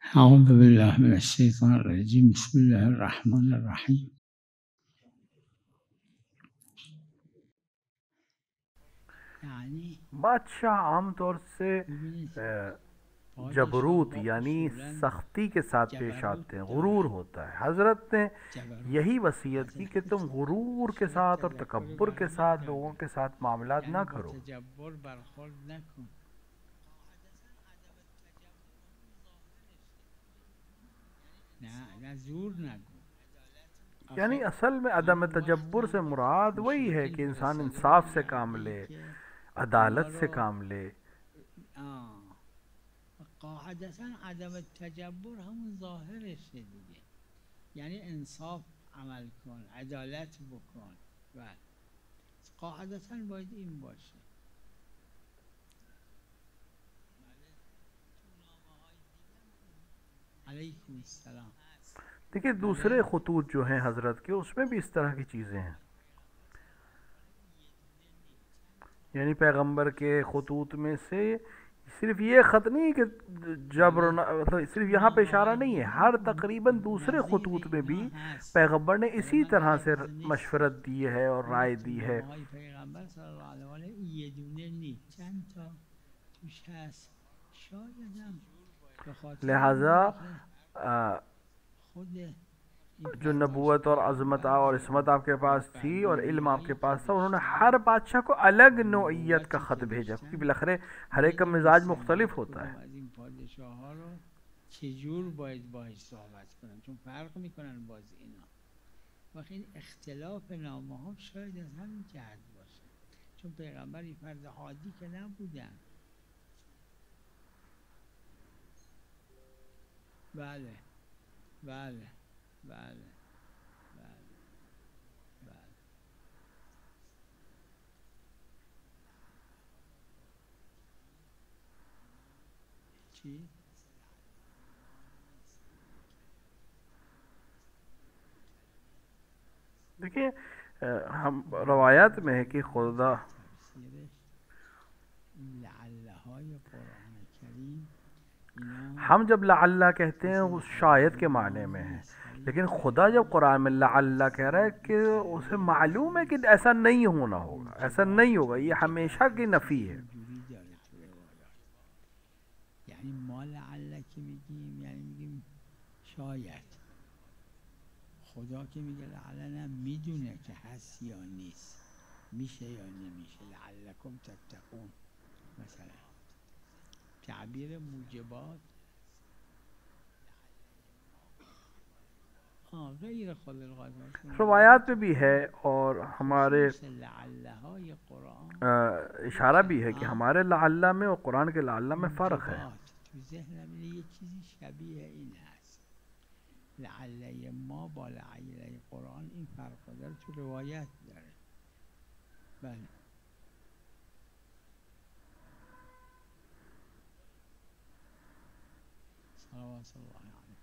أعوذ بالله من الشيطان الرجيم. بسم الله الرحمن الرحیم. बादशाह आमतौर से जबरूत यानी सख्ती के साथ पेश आते हैं, गुरूर होता है। हजरत ने यही वसीयत की कि तुम गुरूर के साथ और तकब्बुर के साथ लोगों के साथ मामलात ना करो। यानी असल में अदम तजब्बुर से मुराद वही है कि इंसान इंसाफ से काम ले, अदालत से काम ले। قاعدتا عدم التجبر همون ظاهرشه دیگه، یعنی انصاف عمل کن، عدالت بکن. بله، قاعدتا باید این باشه. علیکم السلام. देखिए दूसरे खतूत जो हैं हजरत के, उसमें भी इस तरह की चीज़ें हैं। यानी पैगंबर के खतूत में से सिर्फ ये ख़त नहीं कि जबर, मतलब सिर्फ यहाँ पे इशारा नहीं है, हर तकरीबन दूसरे खतूत में भी पैगंबर ने इसी तरह से मशवरत दी है और राय दी है। लिहाजा जो नबूवत और अज़मत और इसमत आपके पास थी और इल्म आपके पास था, उन्होंने हर बादशाह को अलग नौइयत का ख़त भेजा, क्योंकि बिलखरे हर एक का मिजाज मुख्तलिफ होता है। چجور باید باهاش صحبت کنم، چون فرق میکنن باز اینا. وقتی این اختلاف نامه ها شاید از همین جهت باشه، چون پیغمبر فرد عادی که نبودن. بله بله بله بله بله. چی؟ देखिए हम रवायात में है कि खुदा हम जब लअल्ला कहते हैं उस शायद के माने में है, लेकिन खुदा जब कुरान में लअल्ला कह रहा है कि उसे मालूम है कि ऐसा नहीं होना होगा, ऐसा नहीं होगा, ये हमेशा की नफ़ी है। یعنی ما لعل که میگیم یعنی میگیم شاید. خدا که میگه لعلنا میدونه که هست یا نیست، میشه یا نمیشه. لعلکم تتقون مثلا تعبیر موجبات غیر خود रवायात में भी है और हमारे इशारा भी है कि हमारे लअल्ला में और कुरान के लअल्ला में फ़र्क है। لعله ما با لعله قرآن این فرق داره، تو روایت داره. بله. صلوات الله علیه.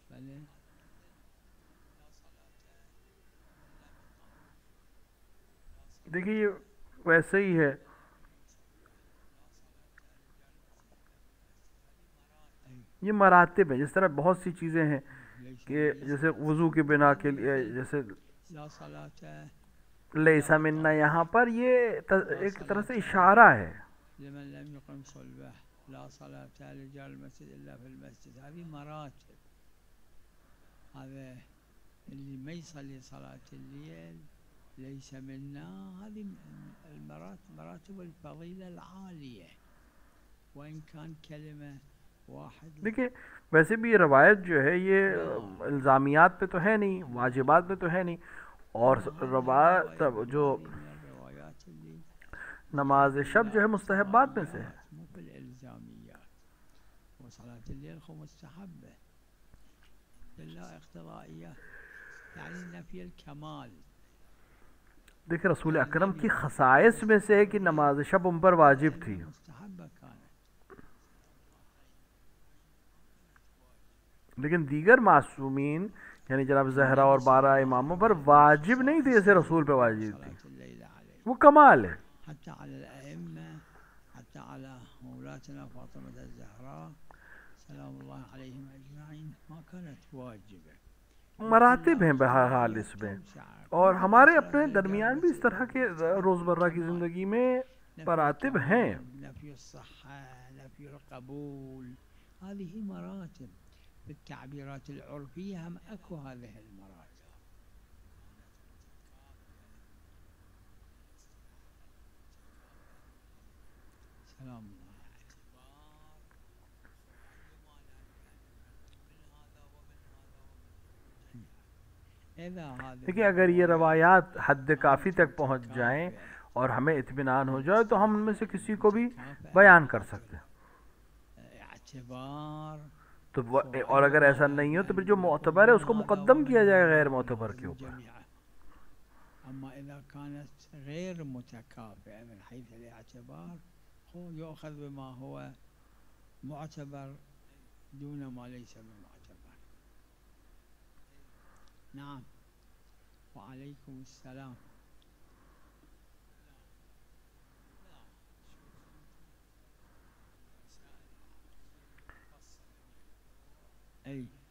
بله. देखिए वैसे ही है ये मरातिब है। जिस तरह बहुत सी चीज़ें हैं कि जैसे वज़ू के बिना के लिए, जैसे लैसा मिन्ना, यहाँ पर ये एक तरह से इशारा है। ليس منا هذه مراتب الفضيلة العالية وإن كان كلمة واحد. देखिए वैसे भी ये रवायत जो है ये इल्ज़ामियात पे तो है नहीं, वाजिबात पे तो है नहीं, और रवायत जो नमाज शब जो है मुस्तहब्बात में से है। देखिए रसूल अकरम की खसाइस में से है कि नमाज शब उन पर वाजिब थी, लेकिन दीगर मासूमीन यानी जनाब ज़हरा और 12 इमामों पर वाजिब नहीं थी जैसे रसूल पे वाजिब थी। वो कमाल है। حتى على مولاتنا فاطمة الزهراء سلام الله عليهم أجمعين ما كانت वाजिब मरातिब हैं बहरहाल इसमें, और हमारे अपने दरमियान भी इस तरह के रोज़मर्रा की ज़िंदगी में मरातिब हैं। नफ़ी الصحة नफ़ी القبول هذه مراتب بالتعبيرات العرفية هم أكو هذه المراتب. سلام الله. देखिए अगर ये रवायात हद काफ़ी तक पहुंच जाएं और हमें इत्मीनान हो जाए तो हम उनमें से किसी को भी बयान कर सकते हैं। तो और अगर ऐसा नहीं हो तो फिर जो मोतबर है उसको मुकद्दम किया जाएगा गैर मोतबर के ऊपर। अम्मा इज़ा कानत गैर मुतकाफ़िअ मिन हैथ अल-इअ्तिबार युअख़ज़ बिमा हुवा मुअतबर दून मा लैसा बिमुअतबर। नाम वालेकुम अस्सलाम।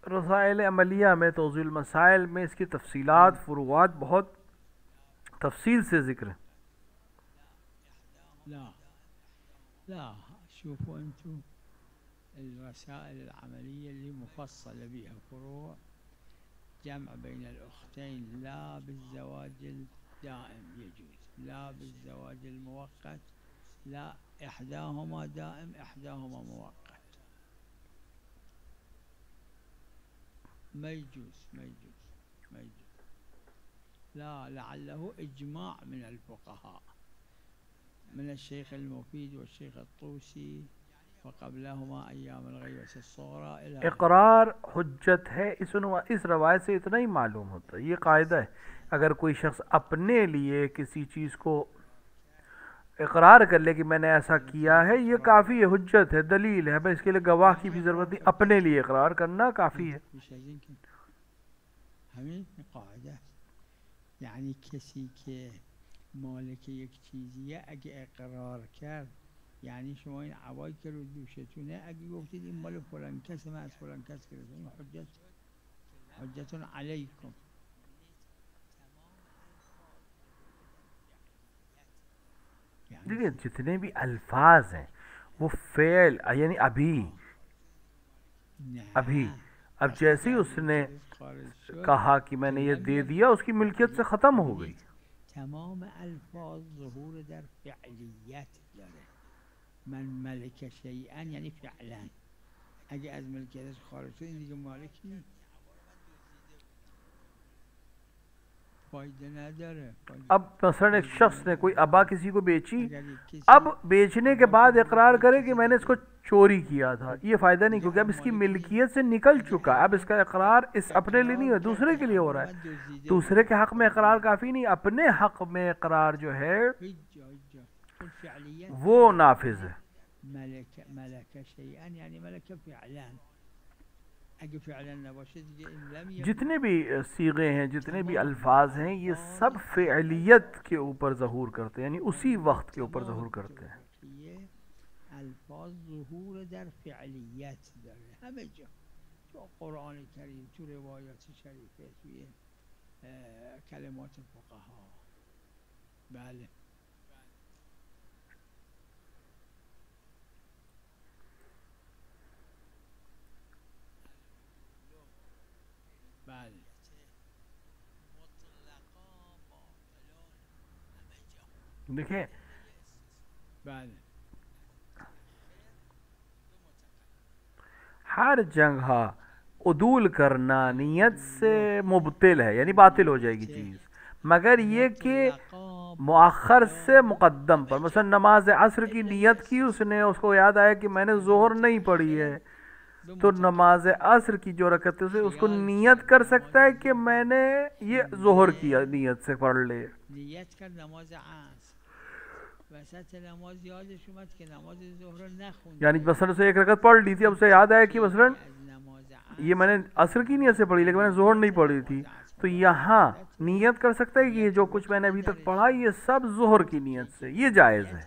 रसाइल अमलिया में तौज़ील मसाइल में इसकी तफसीलात फ़ुरूआत बहुत तफसील से ज़िक्र है। لا شوفوا انتم الرسائل العملية اللي مفصلة بها فروع جمع بين الأختين لا بالزواج الدائم يجوز، لا بالزواج المؤقت، لا إحداهما دائم إحداهما مؤقت، ما يجوز ما يجوز ما يجوز. لا لعله إجماع من الفقهاء من الشيخ المفيد والشيخ الطوسي وقبلهما أيام الغيبة الصغرى إلى इकरार हुज्जत है। इस रवायत से इतना ही मालूम होता है, ये कायदा है, अगर कोई शख्स अपने लिए किसी चीज़ को इकरार कर ले कि मैंने ऐसा किया है, ये काफ़ी है, हुज्जत है, दलील है, भाई इसके लिए गवाह की भी ज़रूरत नहीं, अपने लिए इकरार करना काफ़ी है। हमें कायदा यानी किसी के مالك یک چیزیه اگه اقرار کرد یعنی شما این عبایی که رو دوشتونه اگه گفتید این مال فلان کس من از فلان کس گرفتم این حجتون علیکم. देखिए जितने भी अल्फाज हैं वो फेल यानी अभी अब जैसे ही उसने कहा कि मैंने ये दे दिया उसकी मिल्कियत से ख़त्म हो गई। تمام الفاظ ظهور در فعلیت داره. من ملک شیئا یعنی فعلا اگه از ملکیتش خارج شد این دیگه مالک نیست، फायदा نداره. अब मसलन एक शख्स ने कोई अबा किसी को बेची, अब बेचने के बाद इकरार करे कि मैंने इसको चोरी किया था, ये फ़ायदा नहीं, क्योंकि अब इसकी मिल्कियत से निकल चुका है। अब इसका इकरार इस अपने लिए नहीं है, दूसरे के लिए हो रहा है। दूसरे के हक़ में इकरार काफ़ी नहीं, अपने हक़ में इकरार जो है वो नाफिज है। जितने भी सीगे हैं, जितने भी अल्फाज हैं, ये सब फ़िअलियत के ऊपर ज़हूर करते हैं, यानी उसी वक्त के ऊपर ज़हूर करते हैं। अल्फाज ज़हूर दर फ़िअलियत दरे همه جا، تو قرآن کریم، تو روایات شریفه، توی کلمات فقها. بله بله देखिए بله हर जगह उदूल करना नियत से मुबतिल है, यानी बातिल हो जाएगी चीज़, मगर ये कि मुअख्खर से मुक़द्दम पर, मसलन नमाज असर की नियत की उसने, उसको याद आया कि मैंने ज़ोहर नहीं पढ़ी है, तो नमाज असर की जो रकत है उसको नियत कर सकता है कि मैंने ये ज़ोहर किया, नियत से पढ़ ले। नियत कर नमाज असर वसत नमाज यादश उमद कि नमाज ज़ोहर नखून, यानी मसलन से एक रकत पढ़ ली थी, अब उसे याद आया कि मसलन ये मैंने असर की नियत से पढ़ी लेकिन मैंने ज़ोहर नहीं पढ़ी थी, तो यहाँ नियत कर सकता है कि ये जो कुछ मैंने अभी तक पढ़ा ये सब ज़ोहर की नियत से, ये जायज़ है।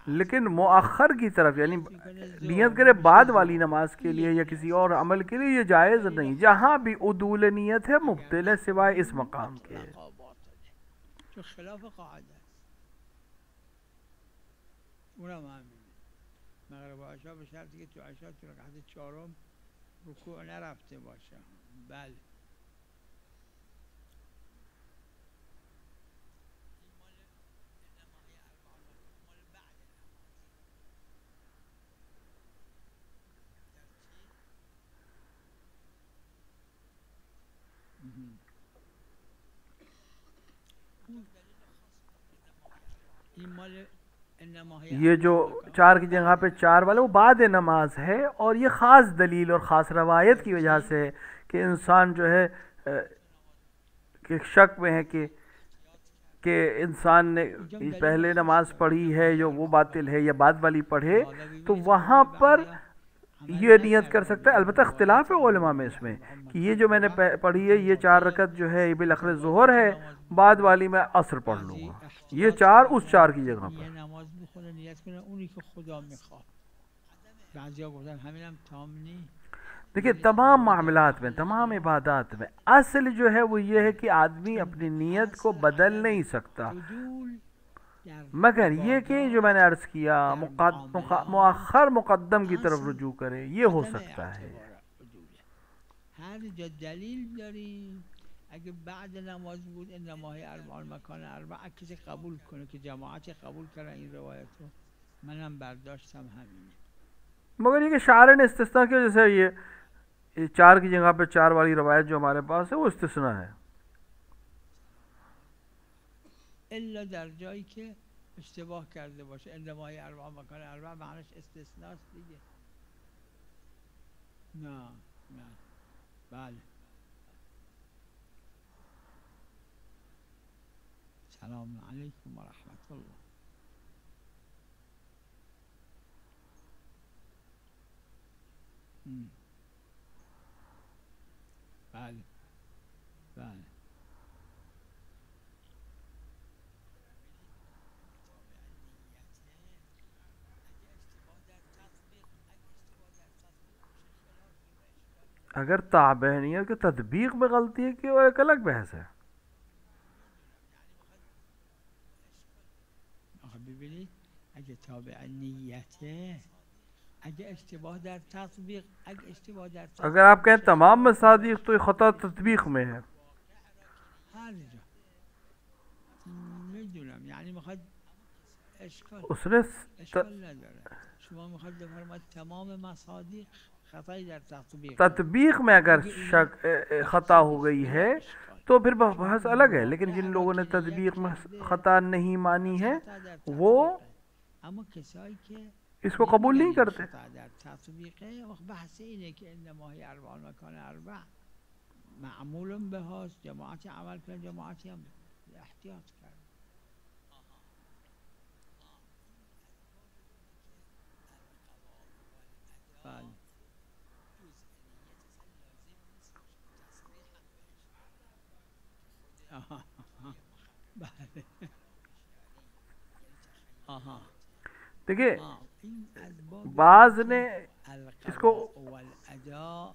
लेकिन मुअख्खर की तरफ यानी ظهر नियत करे میشه बाद वाली ظهر नमाज के लिए یک या किसी और اسم अमल के लिए ये जायज़ नहीं। जहाँ भी उदूल नियत है اگر मुब्तिल है सिवाय इस نکنیم मकाम के। مطلقا باطله چون خلاف قاعده است. اونم همینه. مغرب و عشا به شرطی که تو عشا تو رکعت چهارم رکوع نرفته باشه. بله. این مال انما هی ये जो اربع مکان 4 की जगह بعد पे 4 نماز. वाले वो बाद नमाज है और ये ख़ास दलील और ख़ास रवायत की वजह گرچه से है कि इंसान जो है कि शक में है कि इंसान ने اینجام دلیل पहले خاص नमाज داره पढ़ी انما है هی जो वो اربع बातिल है مکان. या बाद वाली که पढ़े حالا तो ببینید که वहाँ خود पर بعضیا عمل ये नियत कर نکردن सकता به है। این अलबत्ता इख्तिलाफ روایت है उलमा انما में هی इसमें اربع कि ये مکان जो मैंने اربع पढ़ी है میتونه ये 4 باطل रकत जो है ये बिलखर ज़ोहर متفاوت है, نماز बाद بخونه. वाली मैं असर पढ़ بعضی लूँगा। ये احتیاط 4 उस 4 کردن की که जगह یه पर। نماز بخونه نیت کنه اونی که خدا میخواد. بعضیا گفتن همینم تام نی. देखिए دلیلش तमाम روایت मामलात में محل तमाम خلاف. इबादत में असल जो है वो ये है कि आदमी چون अपनी नीयत को اصل बदल عدم नहीं सकता, عدول در मगर ये कि जो عبادات मैंने अर्ज़ किया در معاملات मुअख्खर मुक़द्दम की तरफ اصل रुजू करे ये हो عدم सकता है। اعتبار عدوله. هر جا دلیل داریم اگه بعد نماز بود انما هی اربع مکان اربع کسی قبول کنه که جماعتی قبول کردن این روایت رو منم برداشتم همینه. मगर ये कि शार ने इस्तिस्ना किया, जैसे ये 4 की जगह पे 4 वाली रवायत जो हमारे पास है वो इस्तिस्ना है। الا در جایی که اشتباه کرده باشه انما هی اربع مکان اربع معنیش استثناست دیگه. نه نه بله. سلام علیکم و رحمت الله. بله بله. अगर ताबेनियत के तदबीक में गलती है कि वो एक अलग बहस है। ببینید اگه تابع نیته اگه اشتباه در تطبیق اگه اشتباه در تطبیق अगर आप कहें तमाम मसादिक तो ये ख़ता तदबीक में है। هر جا میدونم یعنی میخواد उसने اشکال نداره. شما میخواد بفرمایید تمام مصادیق خطایی در تطبیق तदबीक में अगर शक ख़ता हो गई है तो फिर बहस अलग है, लेकिन जिन लोगों ने तदबीक में ख़ता नहीं मानी है वो اما کسایی که इसको कबूल नहीं करते। خطا در تطبیقه وقت بحث اینه که انما هی اربع مکان اربع معمول به هاست. جماعتی عمل کردن جماعتی هم احتیاط کرد. بله آها بله آها. देखिए این از باب बाज ने इसको القضاء والادا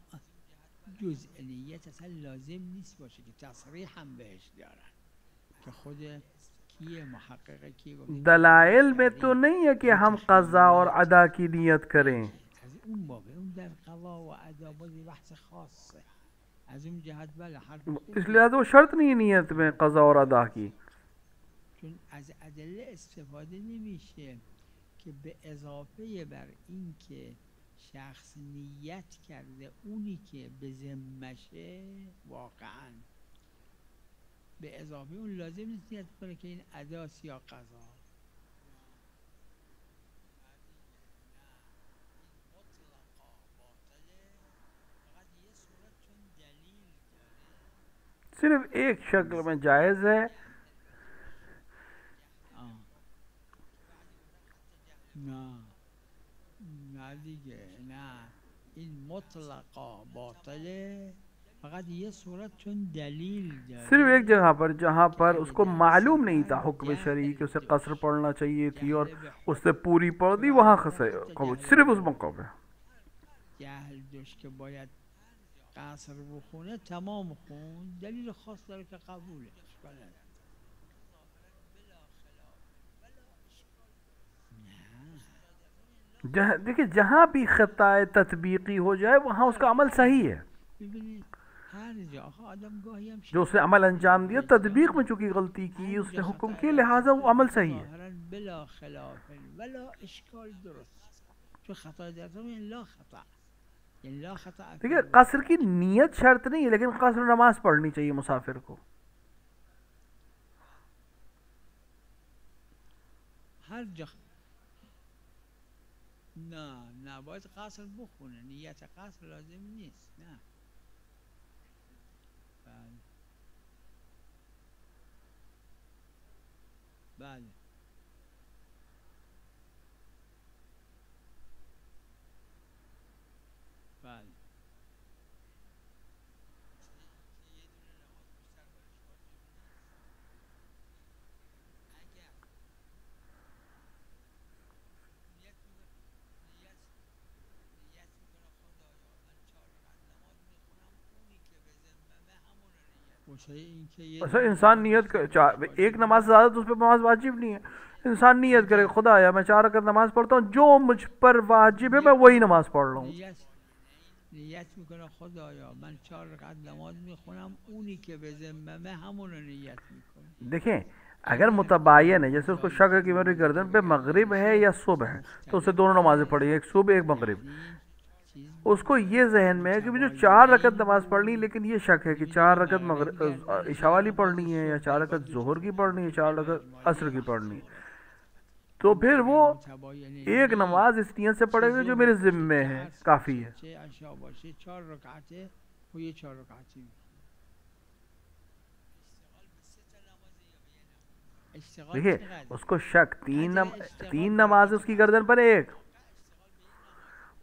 جزء نیت اصلا لازم نیست باشه که تصریح هم بهش دارن که خود کیه محققه کیه گفته दलाइल में तो नहीं है कि हम क़ज़ा और अदा की नीयत करें। از اون بابه اون در قضا و ادا بازی بحث خاصه. از اون جهت بله حرف इसलिए वो शर्त नहीं है नीयत में क़ज़ा और अदा की। چون از ادله استفاده نمیشه که به اضافه بر این که شخص نیت کرده اونی که به ذمشه واقعا به اضافه اون لازم نیست نیت کنه که این اداست یا قضا. सिर्फ एक शक्ल में जायज़ है। نه نه دیگه نه این مطلقا باطله فقط یه صورت چون دلیل सिर्फ एक داره जगह पर जहाँ कि पर اگه उसको در मालूम नहीं था सفر हुक्म शरई कि उसे جهل कसर باشه पढ़ना चाहिए थी और جهل به उससे पूरी पढ़ تو दी, اگه वहाँ مثلا खसे حتی कबूल جهل सिर्फ उस به मौका पे. جهل داشت که باید قصر بخونه تمام خون دلیل خاص داره که قبوله اشکال نداره. देखिए जहाँ भी खताए तत्बीकी हो जाए वहाँ उसका अमल सही है. ببینید هر جا آخه آدم گاهی هم जो उसने अमल अंजाम दिया तदबीक में चूंकि गलती की, هر उसने جا हुक्म خطا किया, رفته लिहाजा वो अमल सही है. ظاهرا بلا خلاف ولا اشکال درست چون خطا در تو این لا خطا یعنی لا خطا فی देखिए الوقت कसर की नीयत शर्त नहीं है, लेकिन कसर नमाज पढ़नी चाहिए मुसाफिर को. هر جا نه نه باید قصر بخونه نیت قصر لازم نیست نه بله بله بله अच्छा इंसान नियत कर, एक नमाज से ज़्यादा तो उस पर नमाज वाजिब नहीं है. इंसान नियत करे खुदा आया मैं 4 रकात नमाज पढ़ता हूँ, जो मुझ पर वाजिब है मैं वही नमाज पढ़ रहा हूँ. نیت میکنه خدایا من 4 رکعت نماز میخونم اونی که به ذممه همون رو نیت میکنه. देखें अगर मुतबायन है, जैसे उसको शक है कि मेरी गर्दन पे मगरिब है या सुबह है, तो उसे दोनों नमाजें पढ़ी, एक सुबह एक मगरिब. उसको ये जहन में है कि मुझे 4 रकत नमाज पढ़नी, लेकिन ये शक है कि 4 रकत इशा वाली पढ़नी है या 4 रकत जोहर की पढ़नी है, 4 रकत असर की पढ़नी है. तो फिर वो एक नमाज इस नियत से पढ़ेगा जो मेरे जिम्मे है, काफ़ी है. देखिए उसको शक तीन नमाज उसकी गर्दन पर, एक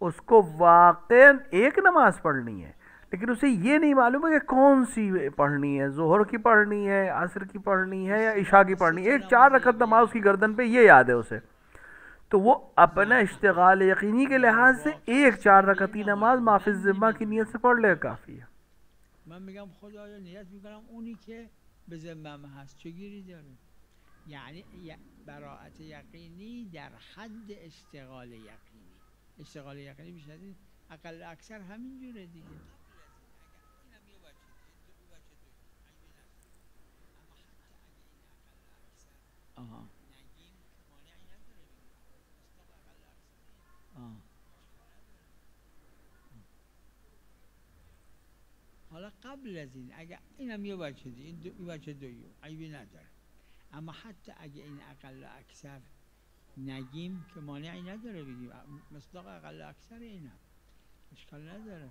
उसको वाक़न एक नमाज पढ़नी है, लेकिन उसे ये नहीं मालूम है कि कौन सी पढ़नी है, जोहर की पढ़नी है, असर की पढ़नी है या इशा की पढ़नी है. एक 4 रकत नमाज उसकी गर्दन पे ये याद है उसे, तो वो अपना इश्तिगाल यकीनी के लिहाज से एक 4 रकती नमाज माफिज ज़िम्मा की नीयत से पढ़ ले, काफ़ी है. من میگم خدایا نیت میکنم اونی که به ذمم هست چه گیری داره یعنی براءت یقینی در حد اشتغال یقینی. اشتغال یقینی بیش از این اقل اکثر همین جوره دیگه. آها آه. حالا قبل از این اگه اینم یه بچه دی این بچه دویو عیبی نداره، اما حتی اگه این اقل و اکثر نگیم که مانعی نداره بگیم مصداق اقل و اکثر اینم اشکال نداره.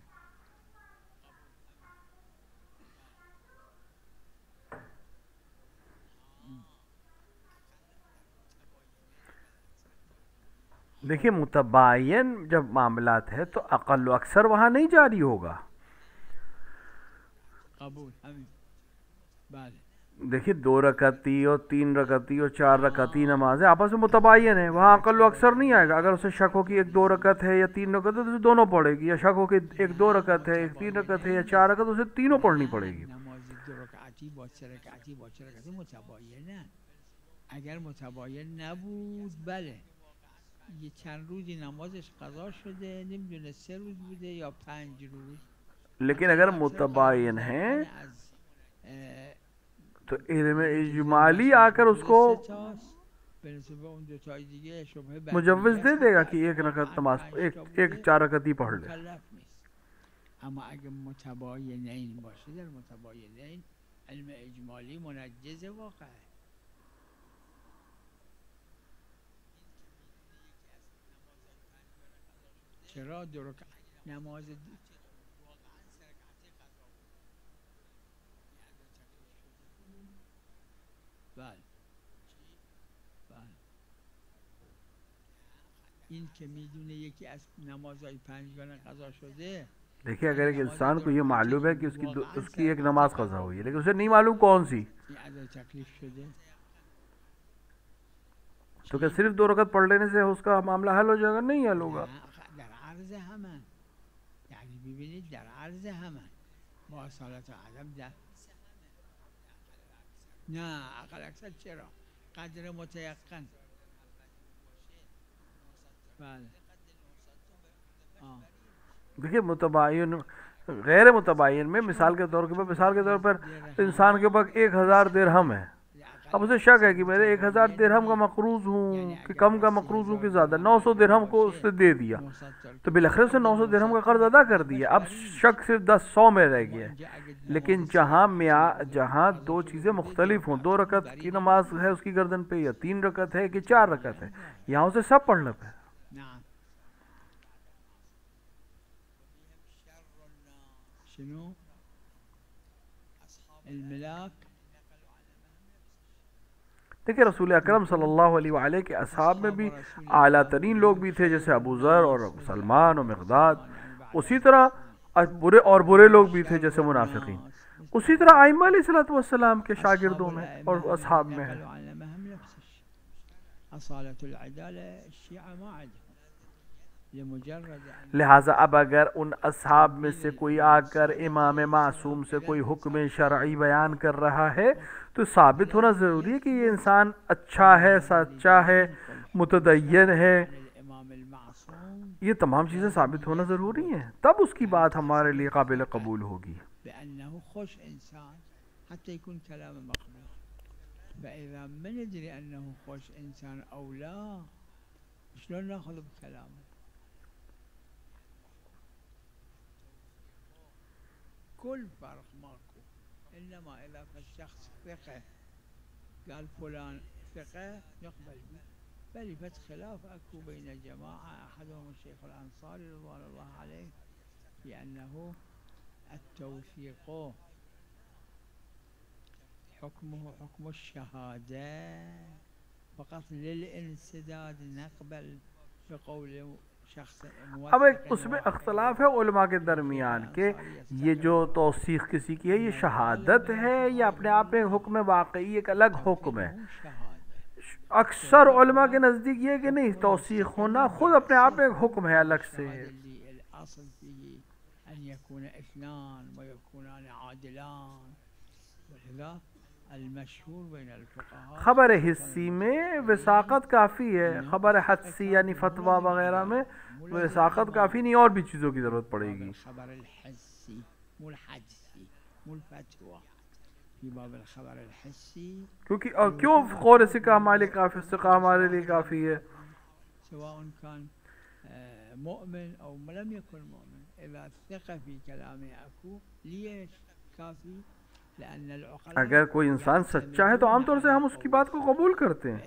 देखिए मुतबायन जब मामलात है तो अक़ल व अक्सर वहाँ नहीं जारी होगा. कबूल همین بله. देखिए 2 रकती और 3 रकती और 4 रकती नमाजें आपस में मुतबायन है, वहाँ अक़ल व अक्सर नहीं आएगा. अगर उसे शक हो कि एक 2 रकत है या 3 रकत है तो उसे दोनों पढ़ेगी, या शक हो कि एक 2 रकत है, एक 3 रकत है या 4 रकत, उसे तीनों पढ़नी पड़ेगी. نماز 2 رکعتی با 3 رکعتی با 4 رکعتی متباینه. اگر متباین نبود بله یه چند روزی نمازش قضا شده، نمیدونه 3 روز بوده یا 5 روز. लेकिन अगर मुतबायन है तो इल्म इजमाली आकर उसको मुजव्वज़ दे देगा कि एक रकत नमाज एक 4 रकत ही पढ़ ले. اما اگه متباینین باشه در متباینین علم اجمالی منجز واقعه. چرا 2 رکعت نماز بله بله این که میدونه یکی از نمازهای 5 قضا شده देखिए अगर एक इंसान को ये मालूम है कि उसकी एक नमाज कज़ा हुई है, लेकिन उसे नहीं मालूम कौन सी, तो क्या सिर्फ 2 रकात पढ़ लेने से उसका मामला हल हो जाएगा? नहीं हल होगा। देखिए मुतबायन गैर मुतबायन में मिसाल के तौर पर इंसान के पास 1000 दिरहम है। अब उसे शक है कि मेरे 1000 दिरहम का मकरूज हूँ कि कम का मकरूज हूँ कि ज़्यादा, 900 दिरहम को उसने दे दिया, तो बिलखरे उसने 900 दिरहम का कर्ज अदा कर दिया। अब शक सिर्फ 100 में रह गया है। लेकिन जहाँ 2 चीज़ें मुख्तलिफ हों, 2 रकत की नमाज है उसकी गर्दन पे, या 3 रकत है कि 4 रकत है, यहाँ उसे सब पढ़ना है। देखिए रसूल अकरम सल्लल्लाहु अलैहि वसल्लम के असहाब में भी आला तरीन लोग भी थे, जैसे अबू ज़र और सलमान और मिक़दाद। उसी तरह बुरे लोग भी थे, जैसे मुनाफिकीन। उसी तरह आइम्मा अलैहिस्सलातु वस्सलाम के शागिर्दों में और असहाब में है। लिहाजा अब अगर उन असहाब में से कोई आकर इमाम मासूम से कोई हुक्म शरई बयान कर रहा है, तो साबित होना ज़रूरी है कि ये इंसान अच्छा है, सच्चा है, मुतदय्यन है। ये तमाम चीज़ें साबित होना ज़रूरी हैं, तब उसकी बात हमारे लिए काबिल कबूल होगी। كل فرق ماكو، إنما إذا فالشخص ثقة قال فلان ثقة يقبل به، بل فت خلاف أكو بين الجماعة، أحدهم الشيخ الأنصاري رضوان الله عليه بأنه التوثيق حكمه حكم الشهادة فقط للانسداد، نقبل بقول अब एक उसमें अख्तलाफ है उलमा के दरमियान के ये जो तौसीख किसी की है, ये शहादत है या अपने आप में हुक्म वाकई एक अलग हुक्म है। अक्सर उलमा के नज़दीक ये कि नहीं, तौसीख होना खुद अपने आप में एक हुक्म है अलग से। खबर हिस्सी में वसाक़त काफ़ी है, खबर हदसी यानी फतवा वगैरह में वसाक़त काफ़ी नहीं, और भी चीज़ों की ज़रूरत पड़ेगी। क्योंकि क्यों कौल सिका हमारे लिए काफ़ी है, अगर कोई इंसान सच्चा है तो आमतौर से हम उसकी बात को कबूल करते हैं।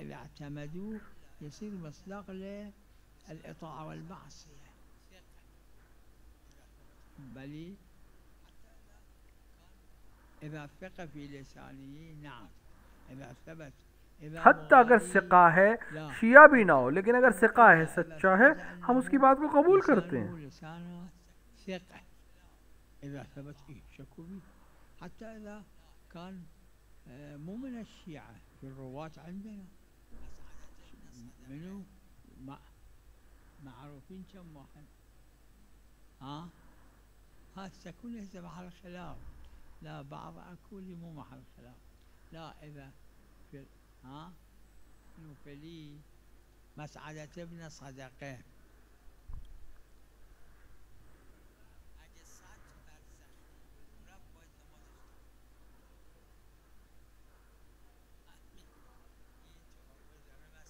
हत्ता अगर सिका है, शिया भी ना हो, लेकिन अगर सिका है, सच्चा है, हम उसकी बात को कबूल करते हैं। حتى إذا كان مو من الشيعة، في الرواة عندنا منو معروفين كم واحد، هذا تكون ليس محل خلاف، لا بعض أكو اللي مو محل خلاف، لا إذا في إنه فلي مسعدة ابن صدقه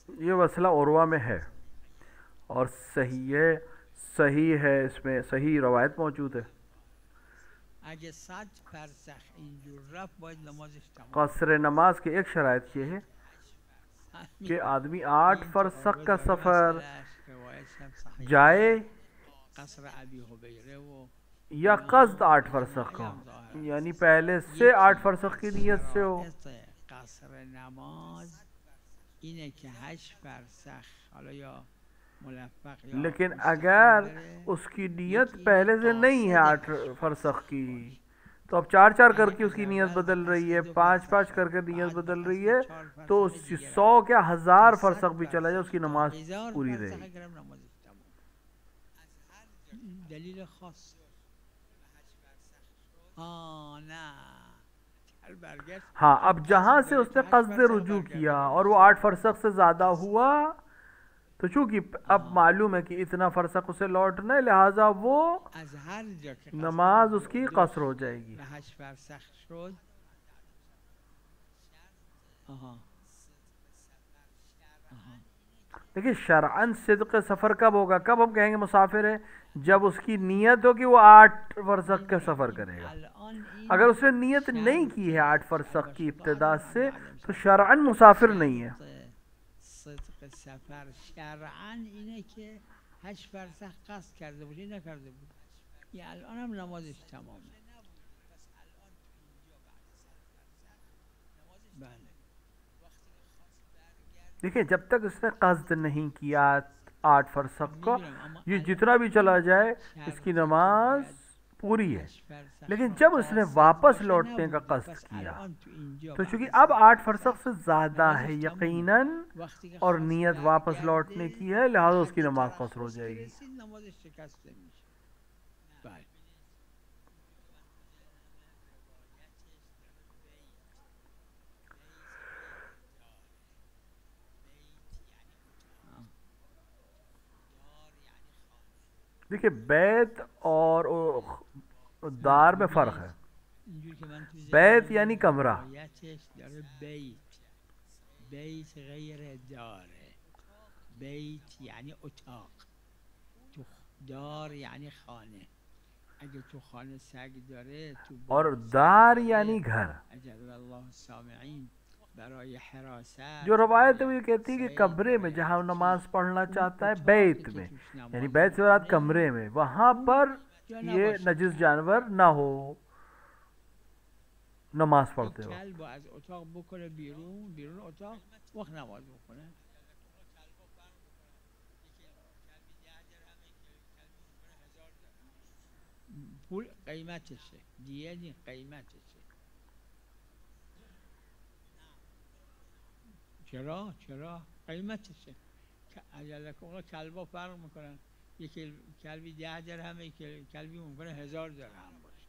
ये मसला उर्वा में है और सही है, इसमें सही रवायत मौजूद है। कसर नमाज की एक शराइत ये है कि आदमी 8 फरसख का सफ़र जाए या कस्द 8 फरसख का, यानी पहले से 8 फरसख की नीयत से हो। اینه که 8 فرسخ، حالا یا मुलफ़्फ़क़ या लेकिन मुस्तक़िम अगर बरे, उसकी नीयत यकी पहले से नहीं है क़ासिद 8 कशफ फरसख की, बाश। तो अब 4-4 اگه करके از उसकी नीयत اول बदल रही है, بقصد 2 5-5 فرسخه करके नीयत بعد बदल रही بقصد है, 4 तो فرسخ دیگر 100 است क्या تا 1000 100 फरसख भी चला जाए فرسخ उसकी تا नमाज 1000 पूरी فرسخ रहेगी। اگرم نمازش تمام. دلیل خاص نه در برگشت हाँ, چون अब जहां قصد से داره उसने تا 8 कस्द فرسخ रुजू किया برگرده और वो درسته 8 फरसख से ज्यादा हुआ, तो चूंकि अब آها मालूम है कि इतना फरसख उसे लौटना है, लिहाजा वो از هر جا که قصد नमाज دو, उसकी دو कसर हो जाएगी। و 8 فرسخ شد آها آها देखिए, शरअन सिद्क सफ़र कब होगा, कब हम कहेंगे मुसाफिर है, जब उसकी नीयत हो कि वो 8 फरसख का میدونم सफ़र این करेगा। الان अगर این उसने नियत नहीं شرط की है 8 फरसख की البته इब्तिदा الان से, بعد तो امشب शरअन मुसाफिर नहीं है। شرط صدق سفر شرعا اینه که 8 فرسخ قصد کرده بود این نکرده بود یه الان هم نمازش تمامه. بله देखिए, जब तक उसने कस्द नहीं किया 8 फरसख का, میدونم اما ये الان जितना भी चला این जाए इसकी شرطی که नमाज باید पूरी है। 8 فرسخ लेकिन را जब उसने قاصد वापस باشه लौटने का نبوده कस्द پس किया, الان تو اینجا तो चूंकि بعد अब 100 8 फरसख فرسخ से ज़्यादा है نمازش تمومه. यकीनन, وقتی که और خواست नीयत वापस लौटने برگرده की है, به लिहाजा उसकी حد नमाज कसर हो ترخص که जाएगी। رسید نمازش شکسته میشه. بله देखिए, बैत और दार में फ़र्क ببینید है। اینجور که من تو बैत ذهنم यानी कमरा, روایتش داره بیت بیت غیر داره بیت یعنی اتاق تو دار یعنی خانه اگه تو خانه سگ داره تو और باغ سگ दार داره यानी घर। اجل الله السامعین برای حراست जो रवायत है वो برای ये कहती है कि صید कमरे में برای जहाँ هر नमाज چیز पढ़ना اون चाहता है اتاقی बैत که में, توش यानी نماز बैत से मुराद میخونه कमरे में, वहाँ اون पर جا ये نباشه नजिस जानवर ना हो नमाज یک पढ़ते हो। کلب رو از اتاق بکنه بیرون اتاق وقت نماز بکنه پول قیمتشه دیگه نی قیمتشه. چرا قیمتشه اجلک اونا کلبا فرق میکنن یکی کلبی 10 درهمه یکی کلبی ممکنه 1000 درهم باشه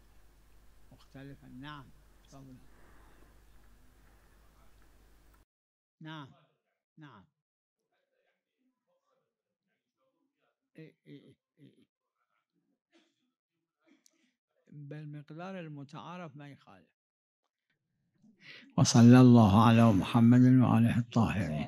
مختلفه. نعم نعم نعم ای. بالمقدار المتعارف ما يخالف. وصلى الله على محمد وآله الطاهرين.